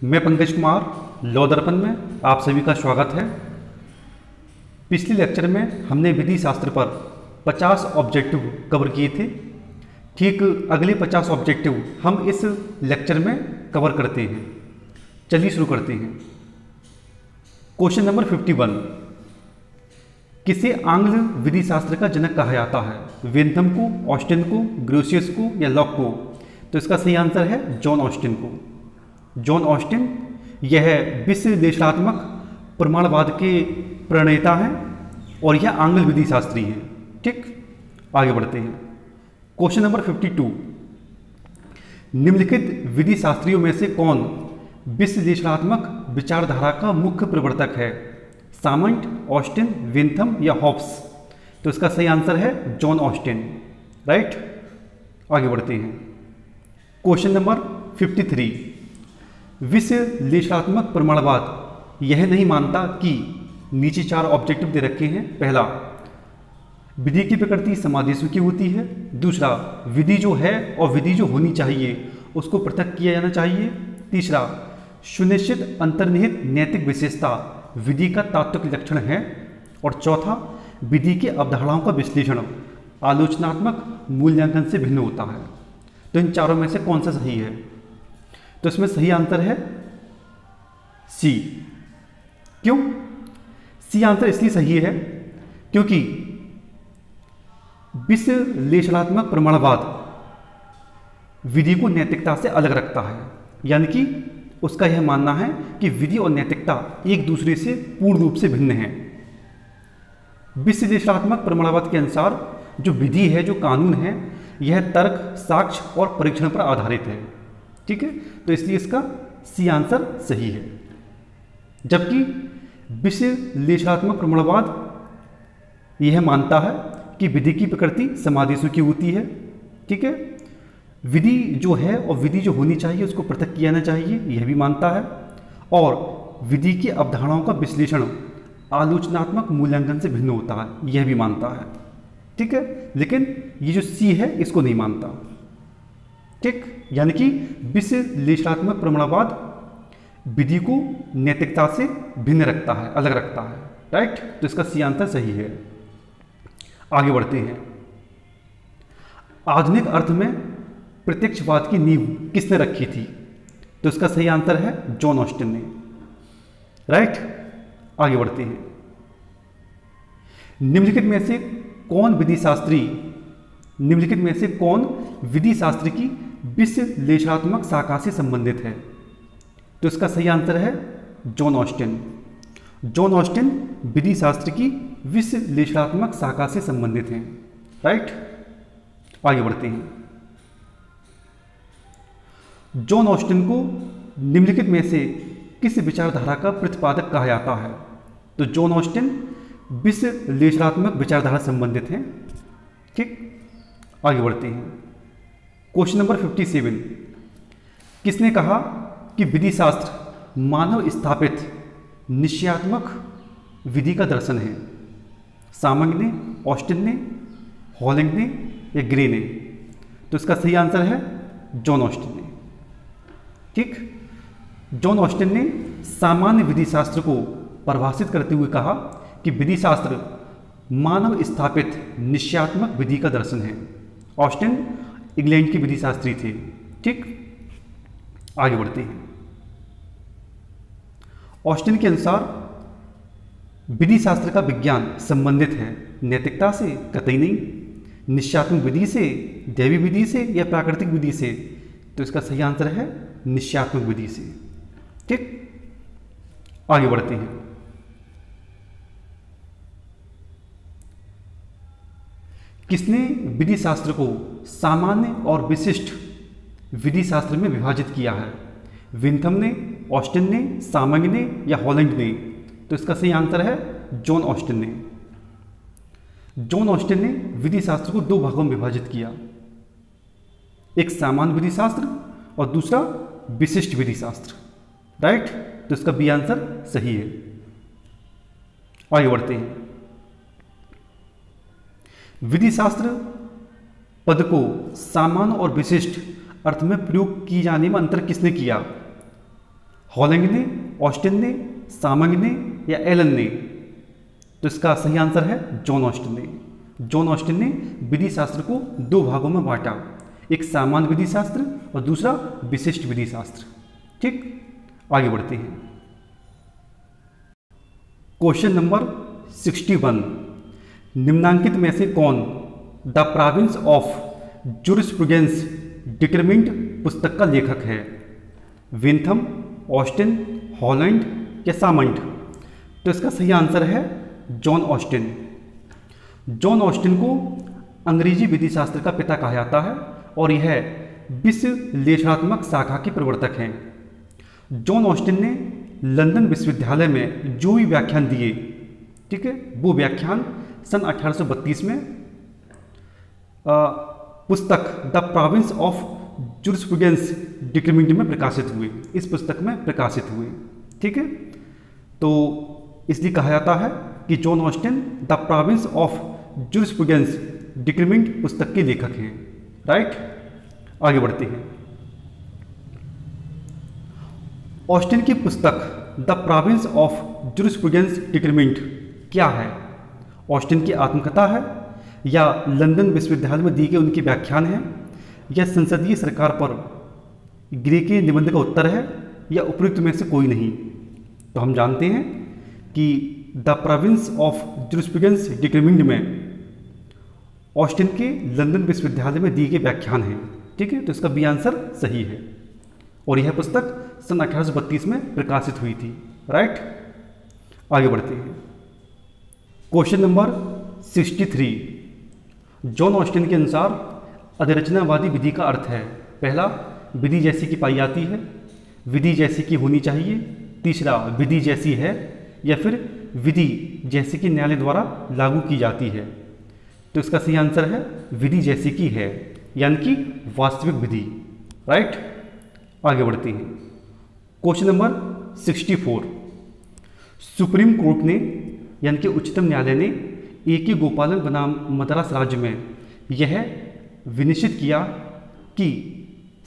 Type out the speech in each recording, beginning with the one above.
मैं पंकज कुमार लॉ दर्पण में आप सभी का स्वागत है। पिछले लेक्चर में हमने विधि शास्त्र पर 50 ऑब्जेक्टिव कवर किए थे। ठीक अगले 50 ऑब्जेक्टिव हम इस लेक्चर में कवर करते हैं। चलिए शुरू करते हैं। क्वेश्चन नंबर 51, किसे आंग्ल विधि शास्त्र का जनक कहा जाता है? वेंथम को, ऑस्टिन को, ग्रोशियस को या लॉक को? तो इसका सही आंसर है जॉन ऑस्टिन को। जॉन ऑस्टिन यह विश्लेषणात्मक प्रमाणवाद के प्रणेता हैं और यह आंग्ल विधि शास्त्री हैं। ठीक, आगे बढ़ते हैं। क्वेश्चन नंबर 52, निम्नलिखित विधि शास्त्रियों में से कौन विश्लेषणात्मक विचारधारा का मुख्य प्रवर्तक है? सामंट, ऑस्टिन, वेंथम या हॉब्स? तो इसका सही आंसर है जॉन ऑस्टिन। राइट, आगे बढ़ते हैं। क्वेश्चन नंबर 53, विश्लेषणात्मक प्रमाणवाद यह नहीं मानता कि नीचे 4 ऑब्जेक्टिव दे रखे हैं। पहला, विधि की प्रकृति समादेशों की होती है। दूसरा, विधि जो है और विधि जो होनी चाहिए उसको पृथक किया जाना चाहिए। तीसरा, सुनिश्चित अंतर्निहित नैतिक विशेषता विधि का तात्विक लक्षण है। और चौथा, विधि की अवधारणाओं का विश्लेषण आलोचनात्मक मूल्यांकन से भिन्न होता है। तो इन चारों में से कौन सा सही है? तो इसमें सही आंसर है सी। क्यों सी आंसर इसलिए सही है क्योंकि विश्लेषणात्मक प्रमाणवाद विधि को नैतिकता से अलग रखता है। यानी कि उसका यह मानना है कि विधि और नैतिकता एक दूसरे से पूर्ण रूप से भिन्न हैं। विश्लेषणात्मक प्रमाणवाद के अनुसार जो विधि है, जो कानून है, यह तर्क, साक्ष्य और परीक्षण पर आधारित है। ठीक है, तो इसलिए इसका सी आंसर सही है। जबकि विश्लेषणात्मक प्रमाणवाद यह मानता है कि विधि की प्रकृति समादेशों की होती है। ठीक है, विधि जो है और विधि जो होनी चाहिए उसको पृथक किया जाना चाहिए, यह भी मानता है। और विधि की अवधारणाओं का विश्लेषण आलोचनात्मक मूल्यांकन से भिन्न होता है, यह भी मानता है। ठीक है, लेकिन ये जो सी है इसको नहीं मानता। ठीक, यानी कि विश्लेषणात्मक प्रमाणवाद विधि को नैतिकता से भिन्न रखता है, अलग रखता है। राइट, तो इसका सी आंसर सही है। आगे बढ़ते हैं। आधुनिक अर्थ में प्रत्यक्षवाद की नींव किसने रखी थी? तो इसका सही आंसर है जॉन ऑस्टिन ने। राइट, आगे बढ़ते हैं। निम्नलिखित में से कौन विधि शास्त्र की विश्लेषणात्मक शाखा से संबंधित है? तो इसका सही आंसर है जॉन ऑस्टिन। जॉन ऑस्टिन विधि शास्त्र की विश्लेषणात्मक शाखा से संबंधित हैं। राइट, आगे बढ़ते हैं। जॉन ऑस्टिन को निम्नलिखित में से किस विचारधारा का प्रतिपादक कहा जाता है? तो जॉन ऑस्टिन विश्लेषणात्मक विचारधारा से संबंधित हैं। ठीक, आगे बढ़ते हैं। क्वेश्चन नंबर 57, किसने कहा कि विधि शास्त्र मानव स्थापित निश्चयात्मक विधि का दर्शन है? सामंग ने, ऑस्टिन ने, हॉलैंड ने या ग्रे ने? तो इसका सही आंसर है जॉन ऑस्टिन ने। ठीक, जॉन ऑस्टिन ने सामान्य विधि शास्त्र को परिभाषित करते हुए कहा कि विधि शास्त्र मानव स्थापित निश्चयात्मक विधि का दर्शन है। ऑस्टिन इंग्लैंड के विधि शास्त्री थे। ठीक, आगे बढ़ते हैं। ऑस्टिन के अनुसार विधि शास्त्र का विज्ञान संबंधित है नैतिकता से? कतई नहीं। निश्चयात्मक विधि से, दैवी विधि से या प्राकृतिक विधि से? तो इसका सही आंसर है निश्चयात्मक विधि से। ठीक, आगे बढ़ते हैं। किसने विधि शास्त्र को सामान्य और विशिष्ट विधि शास्त्र में विभाजित किया है? विंथम ने, ऑस्टिन ने, सामंग ने या हॉलैंड ने? तो इसका सही आंसर है जॉन ऑस्टिन ने। जॉन ऑस्टिन ने विधि शास्त्र को 2 भागों में विभाजित किया, एक सामान्य विधि शास्त्र और दूसरा विशिष्ट विधि शास्त्र। राइट, तो इसका बी आंसर सही है। आगे बढ़ते हैं। विधि शास्त्र पद को सामान्य और विशिष्ट अर्थ में प्रयोग किए जाने में अंतर किसने किया? हॉलैंड ने, ऑस्टिन ने, सामंग ने या एलन ने? तो इसका सही आंसर है जॉन ऑस्टिन ने। जॉन ऑस्टिन ने विधि शास्त्र को दो भागों में बांटा, एक सामान्य विधि शास्त्र और दूसरा विशिष्ट विधि शास्त्र। ठीक, आगे बढ़ते हैं। क्वेश्चन नंबर 61, निम्नांकित में से कौन the province of jurisprudence determined पुस्तक का लेखक है? विंथम, ऑस्टिन, हॉलैंड या सामंड? तो इसका सही आंसर है जॉन ऑस्टिन। जॉन ऑस्टिन को अंग्रेजी विधि शास्त्र का पिता कहा जाता है और यह विश्लेषणात्मक शाखा के प्रवर्तक हैं। जॉन ऑस्टिन ने लंदन विश्वविद्यालय में जो भी व्याख्यान दिए, ठीक है, वो व्याख्यान सन 1832 में पुस्तक the province of jurisprudence determined में प्रकाशित हुए, इस पुस्तक में प्रकाशित हुए। ठीक है, तो इसलिए कहा जाता है कि John Austin the province of jurisprudence determined पुस्तक के लेखक हैं। राइट, आगे बढ़ते हैं। ऑस्टिन की पुस्तक the province of jurisprudence determined क्या है? ऑस्टिन की आत्मकथा है, या लंदन विश्वविद्यालय में दी गई उनकी व्याख्यान है, या संसदीय सरकार पर ग्रे के निबंध का उत्तर है, या उपयुक्त में से कोई नहीं? तो हम जानते हैं कि the province of jurisprudence determined में ऑस्टिन के लंदन विश्वविद्यालय में दी गई व्याख्यान है। ठीक है, तो इसका बी आंसर सही है और यह पुस्तक सन 1832 में प्रकाशित हुई थी। राइट, आगे बढ़ते हैं। क्वेश्चन नंबर 63, जॉन ऑस्टिन के अनुसार अधिरचनावादी विधि का अर्थ है। पहला, विधि जैसी की पाई जाती है, विधि जैसी की होनी चाहिए, तीसरा विधि जैसी है, या फिर विधि जैसी की न्यायालय द्वारा लागू की जाती है। तो इसका सही आंसर है विधि जैसी की है, यानी कि वास्तविक विधि। राइट, आगे बढ़ते हैं। क्वेश्चन नंबर 64, सुप्रीम कोर्ट ने यानी कि उच्चतम न्यायालय ने A.K. गोपालन बनाम मद्रास राज्य में यह विनिश्चित किया कि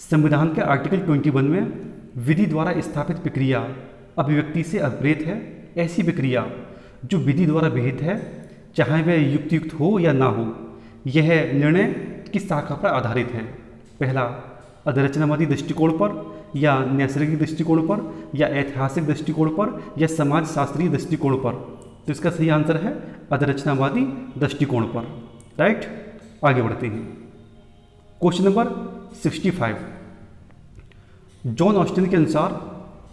संविधान के आर्टिकल 21 में विधि द्वारा स्थापित प्रक्रिया अभिव्यक्ति से अभिप्रेत है। ऐसी प्रक्रिया जो विधि द्वारा विहित है, चाहे वह युक्तियुक्त हो या ना हो, यह निर्णय किस शाखा पर आधारित है? पहला, अधिरचनावादी दृष्टिकोण पर, या नैसर्गिक दृष्टिकोण पर, या ऐतिहासिक दृष्टिकोण पर, या समाजशास्त्रीय दृष्टिकोण पर? तो इसका सही आंसर है अधिरचनावादी दृष्टिकोण पर। राइट, आगे बढ़ते हैं। क्वेश्चन नंबर 65, जॉन ऑस्टिन के अनुसार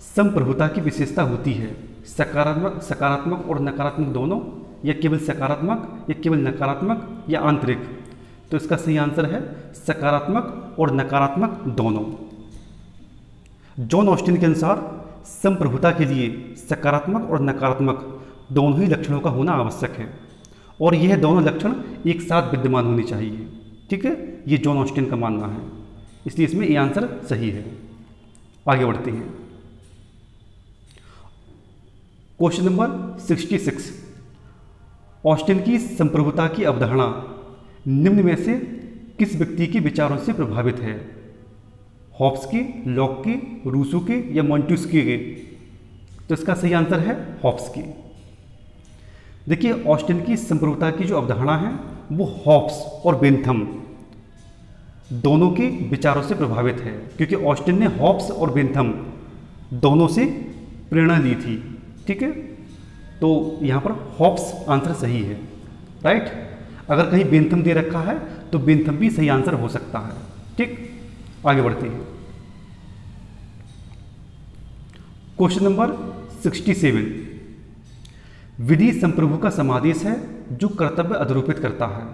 संप्रभुता की विशेषता होती है सकारात्मक और नकारात्मक दोनों, या केवल सकारात्मक, या केवल नकारात्मक, या आंतरिक? तो इसका सही आंसर है सकारात्मक और नकारात्मक दोनों। जॉन ऑस्टिन के अनुसार संप्रभुता के लिए सकारात्मक और नकारात्मक दोनों ही लक्षणों का होना आवश्यक है और यह दोनों लक्षण एक साथ विद्यमान होने चाहिए। ठीक है, ये जॉन ऑस्टिन का मानना है, इसलिए इसमें ये आंसर सही है। आगे बढ़ते हैं। क्वेश्चन नंबर 66, ऑस्टिन की संप्रभुता की अवधारणा निम्न में से किस व्यक्ति के विचारों से प्रभावित है? हॉब्स के, लॉक के, रूसो के, या मॉन्टेस्क्यू के? तो इसका सही आंसर है हॉब्स के। देखिए, ऑस्टिन की संप्रभुता की जो अवधारणा है वो हॉब्स और बेंथम दोनों के विचारों से प्रभावित है, क्योंकि ऑस्टिन ने हॉब्स और बेंथम दोनों से प्रेरणा ली थी। ठीक है, तो यहाँ पर हॉब्स आंसर सही है। राइट, अगर कहीं बेंथम दे रखा है तो बेंथम भी सही आंसर हो सकता है। ठीक, आगे बढ़ते हैं। क्वेश्चन नंबर 67, विधि संप्रभु का समादेश है जो कर्तव्य अधरोपित करता है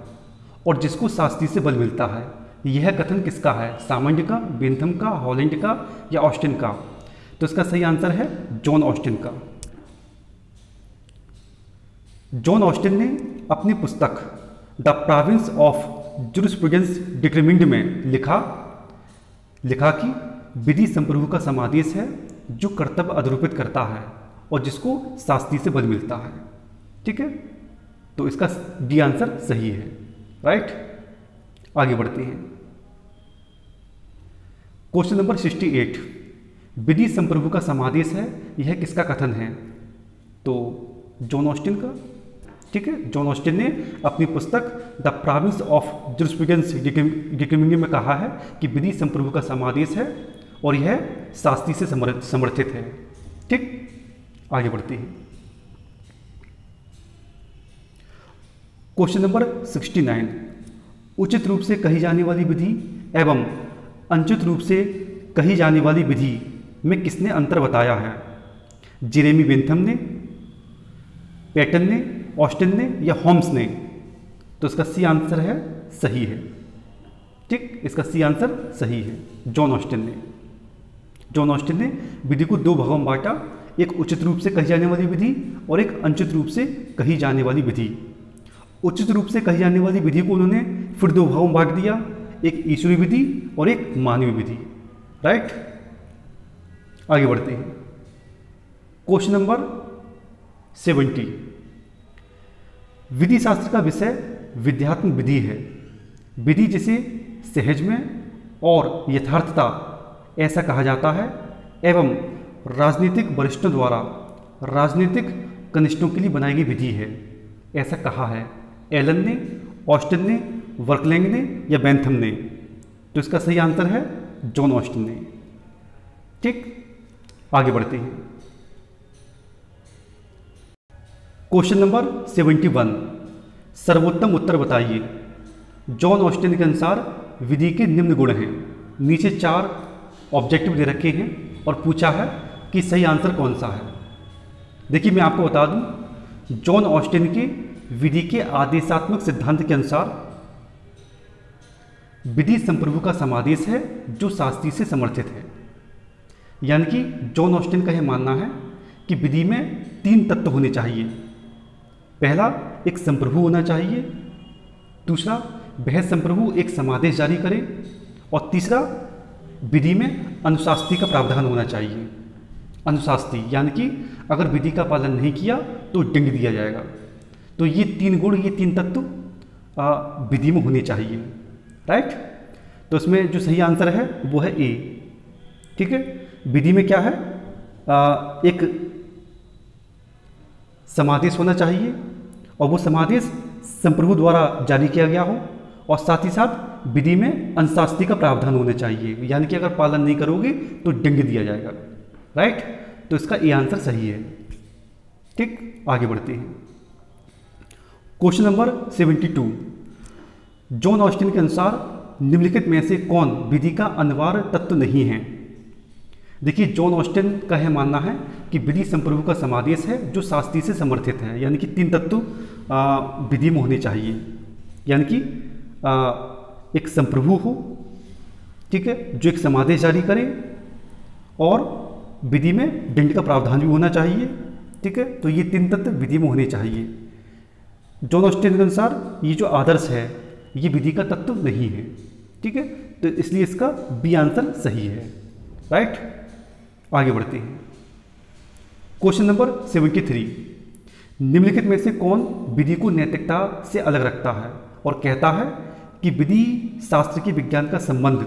और जिसको शास्त्री से बल मिलता है। यह कथन किसका है? सामान्य का, बेंथम का, हॉलैंड का, या ऑस्टिन का? तो इसका सही आंसर है जॉन ऑस्टिन का। जॉन ऑस्टिन ने अपनी पुस्तक the province of jurisprudence determined में लिखा कि विधि संप्रभु का समादेश है जो कर्तव्य अधरोपित करता है और जिसको शास्त्री से बल मिलता है। ठीक है, तो इसका डी आंसर सही है। राइट, आगे बढ़ते हैं। क्वेश्चन नंबर 68, विधि संप्रभु का समादेश है, यह किसका कथन है? तो जॉन ऑस्टिन का। ठीक है, जॉन ऑस्टिन ने अपनी पुस्तक the province of jurisprudence determining में कहा है कि विधि संप्रभु का समादेश है और यह शास्त्री से समर्थित है। ठीक, आगे बढ़ते हैं। क्वेश्चन नंबर 69, उचित रूप से कही जाने वाली विधि एवं अनुचित रूप से कही जाने वाली विधि में किसने अंतर बताया है? जेरेमी बेंथम ने, पैटन ने, ऑस्टिन ने या होम्स ने? तो इसका सी आंसर है सही है। ठीक, इसका सी आंसर सही है, जॉन ऑस्टिन ने। जॉन ऑस्टिन ने विधि को दो भागों में बांटा, एक उचित रूप से कही जाने वाली विधि और एक अनुचित रूप से कही जाने वाली विधि। उचित रूप से कही जाने वाली विधि को उन्होंने फिर दो भागों में बांट दिया, एक ईश्वरीय विधि और एक मानवीय विधि। राइट, आगे बढ़ते हैं। क्वेश्चन नंबर 70, विधि शास्त्र का विषय विध्यात्मक विधि है। विधि जिसे सहज में और यथार्थता ऐसा कहा जाता है एवं राजनीतिक वरिष्ठों द्वारा राजनीतिक कनिष्ठों के लिए बनाई गई विधि है, ऐसा कहा है एलन ने, ऑस्टिन ने, वर्कलैंग ने या बेंथम ने? तो इसका सही आंसर है जॉन ऑस्टिन ने। ठीक, आगे बढ़ते हैं। क्वेश्चन नंबर 71, सर्वोत्तम उत्तर बताइए। जॉन ऑस्टिन के अनुसार विधि के निम्न गुण हैं। नीचे 4 ऑब्जेक्टिव दे रखे हैं और पूछा है कि सही आंसर कौन सा है। देखिए, मैं आपको बता दूं, जॉन ऑस्टिन के विधि के आदेशात्मक सिद्धांत के अनुसार विधि संप्रभु का समादेश है जो शास्त्री से समर्थित है। यानी कि जॉन ऑस्टिन का यह मानना है कि विधि में 3 तत्व होने चाहिए। पहला, एक संप्रभु होना चाहिए। दूसरा, वह संप्रभु एक समादेश जारी करे। और तीसरा, विधि में अनुशास्त्री का प्रावधान होना चाहिए। अनुशास्त्री यानी कि अगर विधि का पालन नहीं किया तो दंड दिया जाएगा। तो ये 3 गुण, ये 3 तत्व विधि में होने चाहिए। राइट, तो इसमें जो सही आंसर है वो है ए। ठीक है, विधि में क्या है? एक समादेश होना चाहिए और वो समादेश संप्रभु द्वारा जारी किया गया हो, और साथ ही साथ विधि में अनुशास्त्री का प्रावधान होना चाहिए, यानी कि अगर पालन नहीं करोगे तो दंड दिया जाएगा। राइट, तो इसका ए आंसर सही है। ठीक, आगे बढ़ते हैं। क्वेश्चन नंबर 72, जॉन ऑस्टिन के अनुसार निम्नलिखित में से कौन विधि का अनिवार्य तत्व नहीं है? देखिए, जॉन ऑस्टिन का यह मानना है कि विधि संप्रभु का समादेश है जो शास्त्री से समर्थित है, यानी कि 3 तत्व विधि में होने चाहिए। यानी कि एक संप्रभु हो, ठीक है, जो एक समादेश जारी करे, और विधि में दंड का प्रावधान भी होना चाहिए। ठीक है, तो ये 3 तत्व विधि में होने चाहिए। जॉन ऑस्टिन के अनुसार ये जो आदर्श है ये विधि का तत्व नहीं है। ठीक है, तो इसलिए इसका बी आंसर सही है। राइट, आगे बढ़ते हैं। क्वेश्चन नंबर 73, निम्नलिखित में से कौन विधि को नैतिकता से अलग रखता है और कहता है कि विधि शास्त्र के विज्ञान का संबंध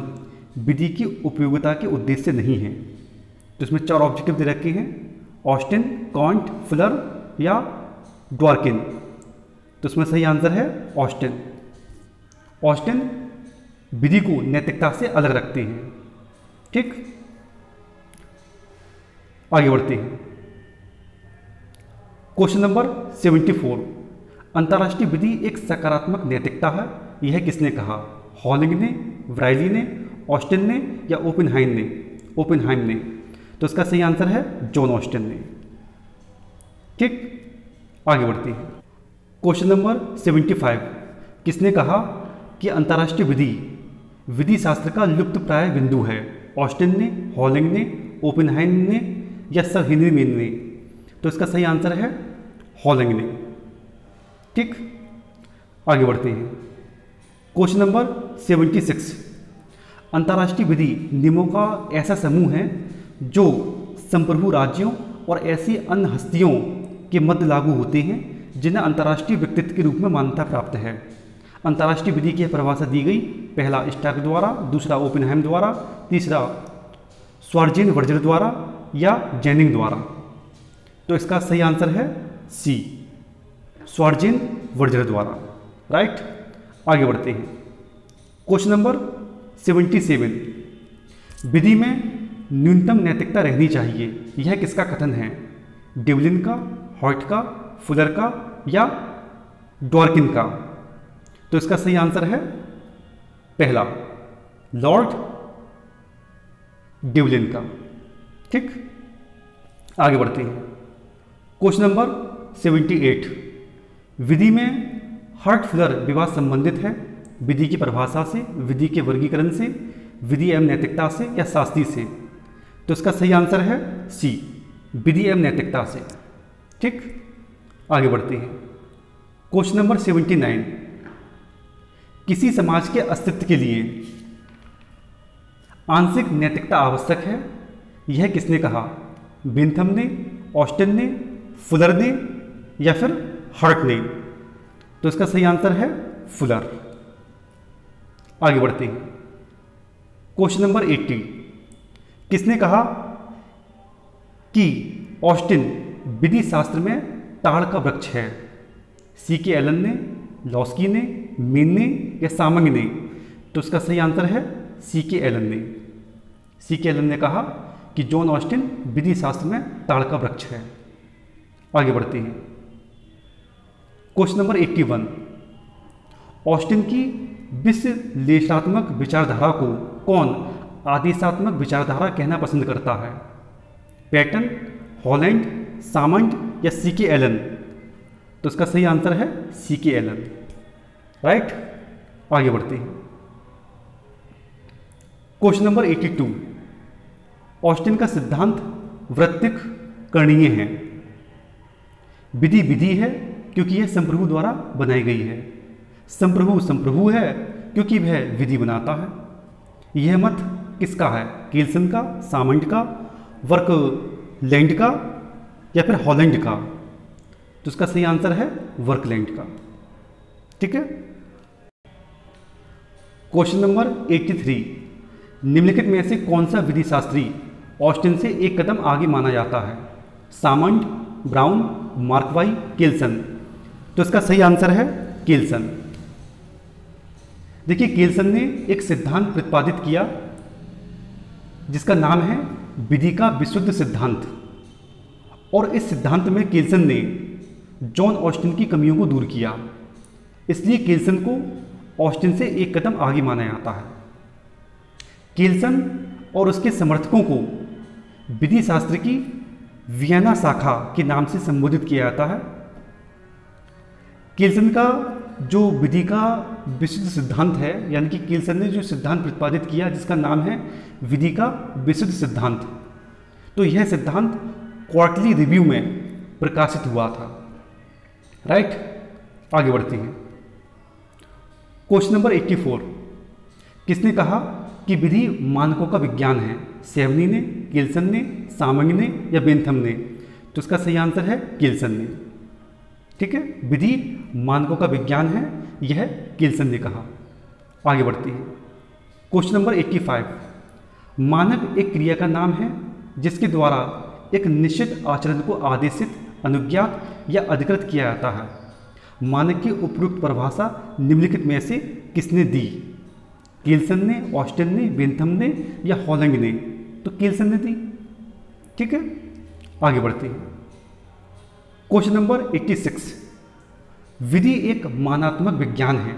विधि की उपयोगिता के उद्देश्य से नहीं है? तो इसमें 4 ऑब्जेक्टिव दे रखे हैं, ऑस्टिन, कांट, फुलर या ड्वार्किन। तो इसमें सही आंसर है ऑस्टिन। ऑस्टिन विधि को नैतिकता से अलग रखते हैं। ठीक, आगे बढ़ते हैं। क्वेश्चन नंबर 74, अंतर्राष्ट्रीय विधि एक सकारात्मक नैतिकता है, यह किसने कहा? हॉलिंग ने, व्राइली ने, ऑस्टिन ने या ओपेनहाइम ने? तो इसका सही आंसर है जॉन ऑस्टिन ने। ठीक, आगे बढ़ते हैं। क्वेश्चन नंबर 75, किसने कहा कि अंतर्राष्ट्रीय विधि शास्त्र का लुप्त प्राय बिंदु है? ऑस्टिन ने, हॉलिंग ने, ओपेनहाइम ने या सर हेनरी मेन ने? तो इसका सही आंसर है हॉलिंग ने। ठीक, आगे बढ़ते हैं। क्वेश्चन नंबर 76, अंतर्राष्ट्रीय विधि नियमों का ऐसा समूह है जो संप्रभु राज्यों और ऐसी अन्य हस्तियों के मध्य लागू होते हैं जिन्हें अंतर्राष्ट्रीय व्यक्तित्व के रूप में मान्यता प्राप्त है। अंतर्राष्ट्रीय विधि की परिभाषा दी गई, पहला स्टार्क द्वारा, दूसरा ओपेनहाइम द्वारा, तीसरा स्वार्जेन वर्जर द्वारा या जेनिंग द्वारा? तो इसका सही आंसर है सी, स्वार्जेन वर्जर द्वारा। राइट, आगे बढ़ते हैं। क्वेश्चन नंबर 77, विधि में न्यूनतम नैतिकता रहनी चाहिए, यह किसका कथन है? डेवलिन का, हॉयट का, फुलर का या डॉर्किन का? तो इसका सही आंसर है पहला, लॉर्ड डेवलिन का। ठीक, आगे बढ़ते हैं। क्वेश्चन नंबर 78, विधि में हर्ट फुलर विवाद संबंधित है, विधि की परिभाषा से, विधि के वर्गीकरण से, विधि एवं नैतिकता से या शास्त्री से? तो इसका सही आंसर है सी, विधि एवं नैतिकता से। ठीक, आगे बढ़ते हैं। क्वेश्चन नंबर 79, किसी समाज के अस्तित्व के लिए आंशिक नैतिकता आवश्यक है, यह किसने कहा? बेंथम ने, ऑस्टिन ने, फुलर ने या फिर हर्ट ने? तो इसका सही आंसर है फुलर। आगे बढ़ते हैं। क्वेश्चन नंबर 80, किसने कहा कि ऑस्टिन विधि शास्त्र में ताड़ का वृक्ष है? सी के एलन ने, लॉस्की ने, मीन ने या सामंग ने? तो इसका सही आंसर है सी के एलन ने। सी के एलन ने कहा कि जॉन ऑस्टिन विधि शास्त्र में ताड़ का वृक्ष है। आगे बढ़ते हैं। क्वेश्चन नंबर 81, ऑस्टिन की विश्लेषणात्मक विचारधारा को कौन आदेशात्मक विचारधारा कहना पसंद करता है? पैटन, हॉलैंड, सामंड या सी के एलन? तो इसका सही आंसर है सी के एलन। राइट, आगे बढ़ते हैं। क्वेश्चन नंबर 82, ऑस्टिन का सिद्धांत वृत्तिक करणीय है, विधि विधि है क्योंकि यह संप्रभु द्वारा बनाई गई है, संप्रभु संप्रभु है क्योंकि वह विधि बनाता है। यह मत किसका है? केल्सन का, सामंड का, वर्कलैंड का या फिर हॉलैंड का? तो इसका सही आंसर है वर्कलैंड का। ठीक है। क्वेश्चन नंबर 83, निम्नलिखित में से कौन सा विधि शास्त्री ऑस्टिन से एक कदम आगे माना जाता है? Salmond, Brown, Markby, Kelsen? तो इसका सही आंसर है केल्सन। देखिए, केल्सन ने एक सिद्धांत प्रतिपादित किया जिसका नाम है विधि का विशुद्ध सिद्धांत, और इस सिद्धांत में केल्सन ने जॉन ऑस्टिन की कमियों को दूर किया, इसलिए केल्सन को ऑस्टिन से एक कदम आगे माना जाता है। केल्सन और उसके समर्थकों को विधि शास्त्र की वियना शाखा के नाम से संबोधित किया जाता है। केल्सन का जो विधि का विशुद्ध सिद्धांत है, यानी कि केल्सन ने जो सिद्धांत प्रतिपादित किया जिसका नाम है विधि का विशुद्ध सिद्धांत, तो यह सिद्धांत क्वार्टरली रिव्यू में प्रकाशित हुआ था। राइट, आगे बढ़ते हैं। क्वेश्चन नंबर 84, किसने कहा कि विधि मानकों का विज्ञान है? सेवनी ने, केल्सन ने, सामंग ने या बेंथम ने? तो इसका सही आंसर है केल्सन ने। ठीक है, विधि मानकों का विज्ञान है, यह केल्सन ने कहा। आगे बढ़ते हैं। क्वेश्चन नंबर 85, मानक एक क्रिया का नाम है जिसके द्वारा एक निश्चित आचरण को आदेशित, अनुज्ञात या अधिकृत किया जाता है। मानक की उपयुक्त परिभाषा निम्नलिखित में से किसने दी? केल्सन ने, ऑस्टिन ने, बेंथम ने या हॉलैंड ने? तो केल्सन ने दी। ठीक है, आगे बढ़ते हैं। क्वेश्चन नंबर 86, विधि एक मानात्मक विज्ञान है,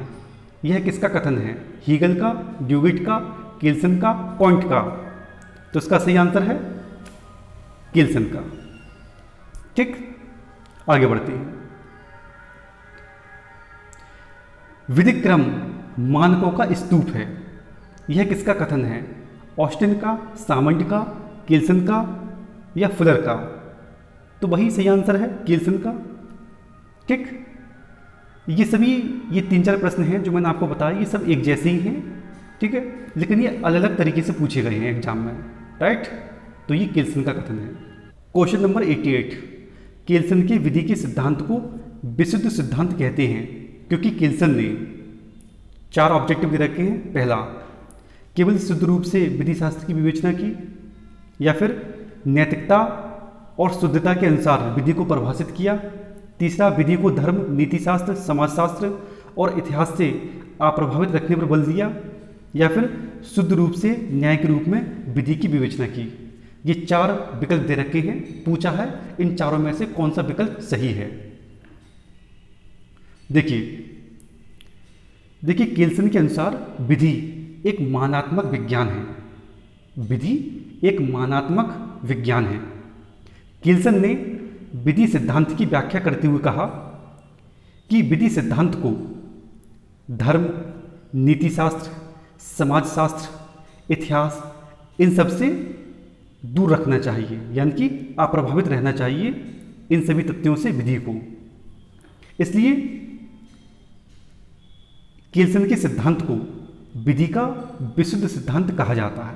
यह किसका कथन है? हीगल का, ड्यूविट का, केल्सन का, पॉइंट का? तो इसका सही आंसर है केल्सन का। ठीक, आगे बढ़ते हैं। विधिक क्रम मानकों का स्तूप है, यह किसका कथन है? ऑस्टिन का, सामंड का, केल्सन का या फुलर का? तो वही सही आंसर है केल्सन का। ठीक, ये सभी ये 3-4 प्रश्न हैं जो मैंने आपको बताया, ये सब एक जैसे ही हैं। ठीक है, लेकिन ये अलग अलग तरीके से पूछे गए हैं एग्जाम में। राइट, तो ये केल्सन का कथन है। क्वेश्चन नंबर 88, केल्सन के विधि के सिद्धांत को विशुद्ध सिद्धांत कहते हैं क्योंकि केल्सन ने 4 ऑब्जेक्टिव दे रखे हैं। पहला, केवल शुद्ध रूप से विधि शास्त्र की विवेचना की। या फिर नैतिकता और शुद्धता के अनुसार विधि को परिभाषित किया। तीसरा, विधि को धर्म, नीतिशास्त्र, समाजशास्त्र और इतिहास से अप्रभावित रखने पर बल दिया। या फिर शुद्ध रूप से न्याय के रूप में विधि की विवेचना की। ये 4 विकल्प दे रखे हैं, पूछा है इन चारों में से कौन सा विकल्प सही है। देखिए केल्सन के अनुसार विधि एक मानात्मक विज्ञान है। विधि एक मानात्मक विज्ञान है। केल्सन ने विधि सिद्धांत की व्याख्या करते हुए कहा कि विधि सिद्धांत को धर्म, नीतिशास्त्र, समाजशास्त्र, इतिहास इन सब से दूर रखना चाहिए, यानी कि अप्रभावित रहना चाहिए इन सभी तथ्यों से विधि को। इसलिए केल्सन के सिद्धांत को विधि का विशुद्ध सिद्धांत कहा जाता है।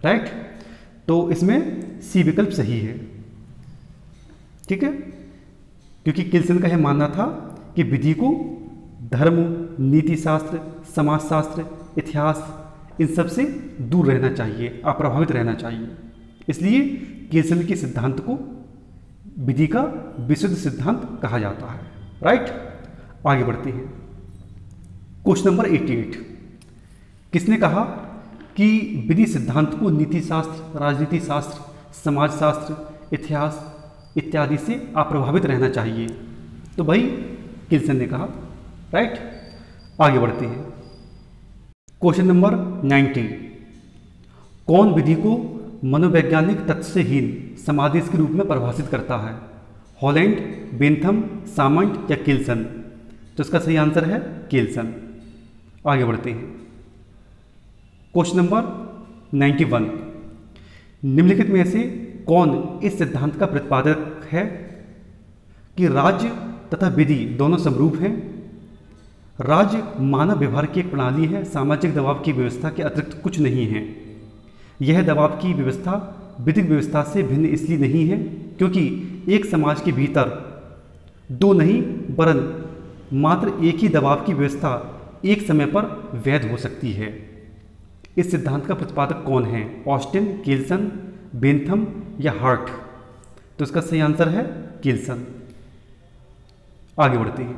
राइट, तो इसमें सी विकल्प सही है। ठीक है, क्योंकि केल्सन का यह मानना था कि विधि को धर्म, नीतिशास्त्र, समाजशास्त्र, इतिहास इन सब से दूर रहना चाहिए, अप्रभावित रहना चाहिए। इसलिए केल्सन के सिद्धांत को विधि का विशुद्ध सिद्धांत कहा जाता है। राइट, आगे बढ़ते हैं। क्वेश्चन नंबर 88, किसने कहा कि विधि सिद्धांत को नीतिशास्त्र, राजनीति शास्त्र, समाजशास्त्र, इतिहास इत्यादि से अप्रभावित रहना चाहिए? तो भाई केल्सन ने कहा। राइट, आगे बढ़ते हैं। क्वेश्चन नंबर 90, कौन विधि को मनोवैज्ञानिक तथ्य से हीन समादेश के रूप में परिभाषित करता है? हॉलैंड, बेंथम, सामंट या केल्सन? तो इसका सही आंसर है केल्सन। आगे बढ़ते हैं। क्वेश्चन नंबर 91, निम्नलिखित में से कौन इस सिद्धांत का प्रतिपादक है कि राज्य तथा विधि दोनों समरूप हैं? राज्य मानव व्यवहार की एक प्रणाली है, सामाजिक दबाव की व्यवस्था के अतिरिक्त कुछ नहीं है। यह दबाव की व्यवस्था विधिक व्यवस्था से भिन्न इसलिए नहीं है क्योंकि एक समाज के भीतर दो नहीं वरन मात्र एक ही दबाव की व्यवस्था एक समय पर वैध हो सकती है। इस सिद्धांत का प्रतिपादक कौन है? ऑस्टिन, केल्सन, बेंथम या हार्ट? तो इसका सही आंसर है केल्सन। आगे बढ़ते हैं।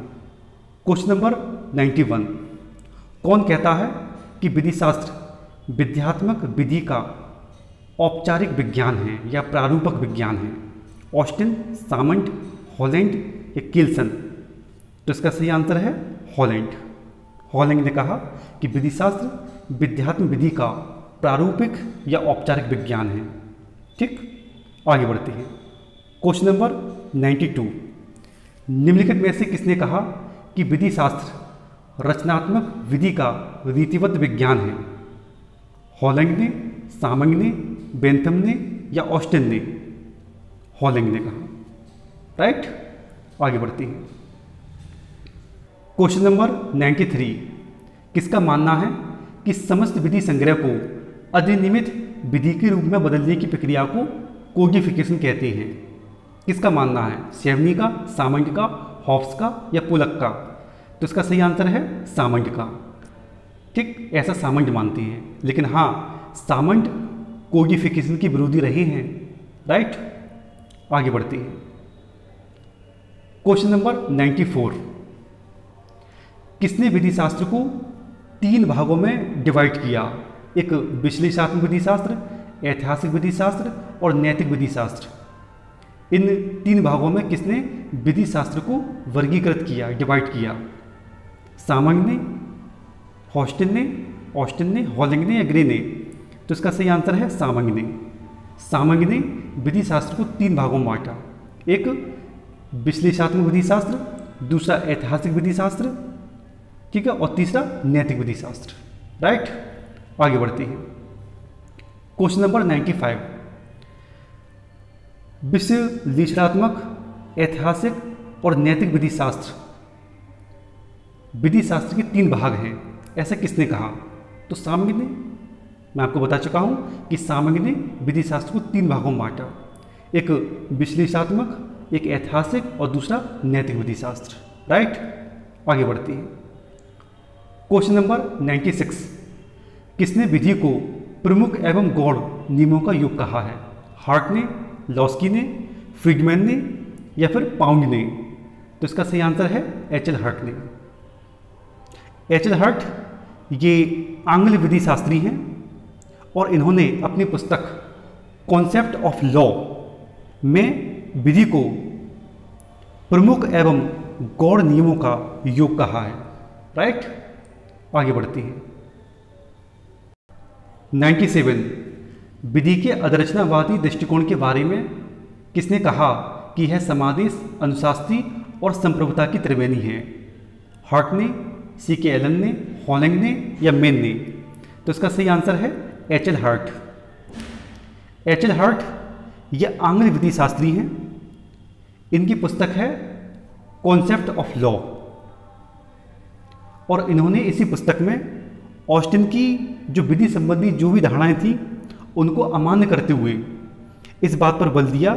क्वेश्चन नंबर 91, कौन कहता है कि विधि शास्त्र विध्यात्मक विधि का औपचारिक विज्ञान है या प्रारूपक विज्ञान है? ऑस्टिन, सामंट, हॉलैंड या केल्सन? तो इसका सही आंसर है हॉलैंड। हॉलैंड ने कहा कि विधि शास्त्र विध्यात्म विधि का प्रारूपिक या औपचारिक विज्ञान है। ठीक, आगे बढ़ते हैं। क्वेश्चन नंबर 92, निम्नलिखित में से किसने कहा कि विधि शास्त्र रचनात्मक विधि का रीतिबद्ध विज्ञान है? हॉलैंड ने, सामंट ने, बेंथम ने या ऑस्टिन ने? हॉलैंड ने कहा। राइट, आगे बढ़ते हैं। क्वेश्चन नंबर 93, किसका मानना है कि समस्त विधि संग्रह को अधिनियमित विधि के रूप में बदलने की प्रक्रिया को कोडिफिकेशन कहते हैं? किसका मानना है? शेवनी का, सामंट का, हॉब्स का या पोलक का? तो इसका सही आंसर है सामंट का। ठीक, ऐसा सामंट मानते हैं, लेकिन हाँ सामंट कोडिफिकेशन के विरोधी रहे हैं। राइट, आगे बढ़ते हैं। क्वेश्चन नंबर 94, किसने विधि शास्त्र को 3 भागों में डिवाइड किया? एक विश्लेषणात्मक विधि शास्त्र, ऐतिहासिक विधि शास्त्र और नैतिक विधि शास्त्र। इन 3 भागों में किसने विधि शास्त्र को वर्गीकृत किया, डिवाइड किया? सामंट ने, ऑस्टिन ने, हॉलैंड ने या ग्रे ने? तो इसका सही आंसर है सामंट ने। सामंट ने विधि शास्त्र को 3 भागों में बांटा, एक विश्लेषणात्मक विधि शास्त्र, दूसरा ऐतिहासिक विधि शास्त्र, ठीक है, और तीसरा नैतिक विधि शास्त्र। राइट, आगे बढ़ते हैं। क्वेश्चन नंबर 95, विश्लेषणात्मक, ऐतिहासिक और नैतिक विधि शास्त्र के 3 भाग हैं, ऐसा किसने कहा? तो सामंट ने। मैं आपको बता चुका हूं कि सामंट ने विधि शास्त्र को 3 भागों में बांटा, एक विश्लेषणात्मक, एक ऐतिहासिक और दूसरा नैतिक विधि शास्त्र। राइट, आगे बढ़ते हैं। क्वेश्चन नंबर 96, किसने विधि को प्रमुख एवं गौण नियमों का योग कहा है? हार्ट ने, लॉस्की ने, फ्रीडमैन ने या फिर पाउंड ने? तो इसका सही आंसर है एच एल हर्ट ने। एच एल हर्ट ये आंग्ल विधि शास्त्री हैं और इन्होंने अपनी पुस्तक कॉन्सेप्ट ऑफ लॉ में विधि को प्रमुख एवं गौड़ नियमों का योग कहा है। राइट, आगे बढ़ती हैं। 97 विधि के अदरचनावादी दृष्टिकोण के बारे में किसने कहा कि यह समादेश, अनुशास्त्री और संप्रभुता की त्रिवेणी है? हार्ट ने, सी के एलन ने, हॉलैंड ने या मेन ने? तो इसका सही आंसर है एच एल हर्ट। एच एल हर्ट ये आंग्ल विधि शास्त्री हैं। इनकी पुस्तक है कॉन्सेप्ट ऑफ लॉ और इन्होंने इसी पुस्तक में ऑस्टिन की जो विधि संबंधी जो भी धारणाएं थी उनको अमान्य करते हुए इस बात पर बल दिया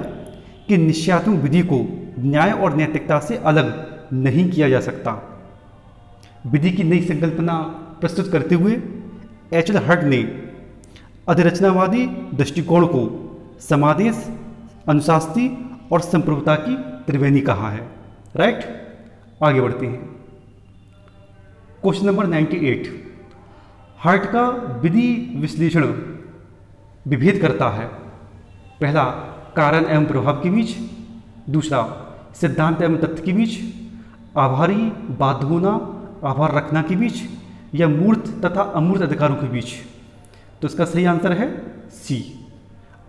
कि निश्चयात्मक विधि को न्याय और नैतिकता से अलग नहीं किया जा सकता। विधि की नई संकल्पना प्रस्तुत करते हुए एच एल हर्ट ने अधिरचनावादी दृष्टिकोण को समादेश, अनुशास्त्री और संप्रभुता की त्रिवेणी कहा है। राइट, आगे बढ़ते हैं। क्वेश्चन नंबर 98 हर्ट का विधि विश्लेषण विभेद करता है? पहला, कारण एवं प्रभाव के बीच, दूसरा सिद्धांत एवं तथ्य के बीच, आभारी बाध्य होना आभार रखना के बीच या मूर्त तथा अमूर्त अधिकारों के बीच? तो इसका सही आंसर है सी,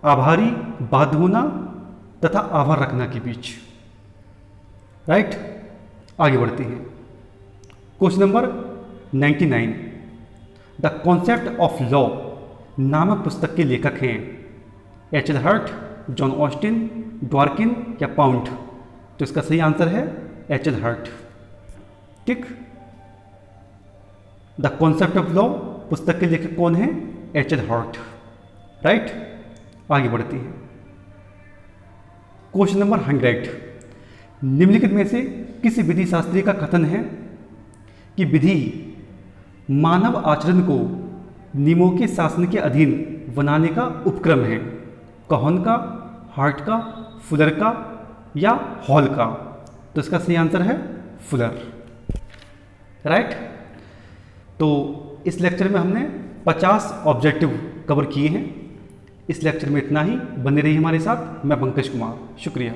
आभारी बाध्य होना तथा आभार रखना के बीच। राइट, आगे बढ़ते हैं। Question number 99 the concept of law नामक पुस्तक के लेखक हैं H L Hart, John Austin, Dworkin या पाउंड? तो इसका सही आंसर है एच एल हर्ट। ठीक, द कॉन्सेप्ट ऑफ लॉ पुस्तक के लेखक कौन है? H L hurt. राइट, आगे बढ़ती है। क्वेश्चन नंबर 100 निम्नलिखित में से किस विधि शास्त्री का कथन है कि विधि मानव आचरण को नियमों के शासन के अधीन बनाने का उपक्रम है? कहोन का, हार्ट का, फुलर का या हॉल का? तो इसका सही आंसर है फुलर। राइट, तो इस लेक्चर में हमने 50 ऑब्जेक्टिव कवर किए हैं। इस लेक्चर में इतना ही। बने रहिए हमारे साथ। मैं पंकज कुमार, शुक्रिया।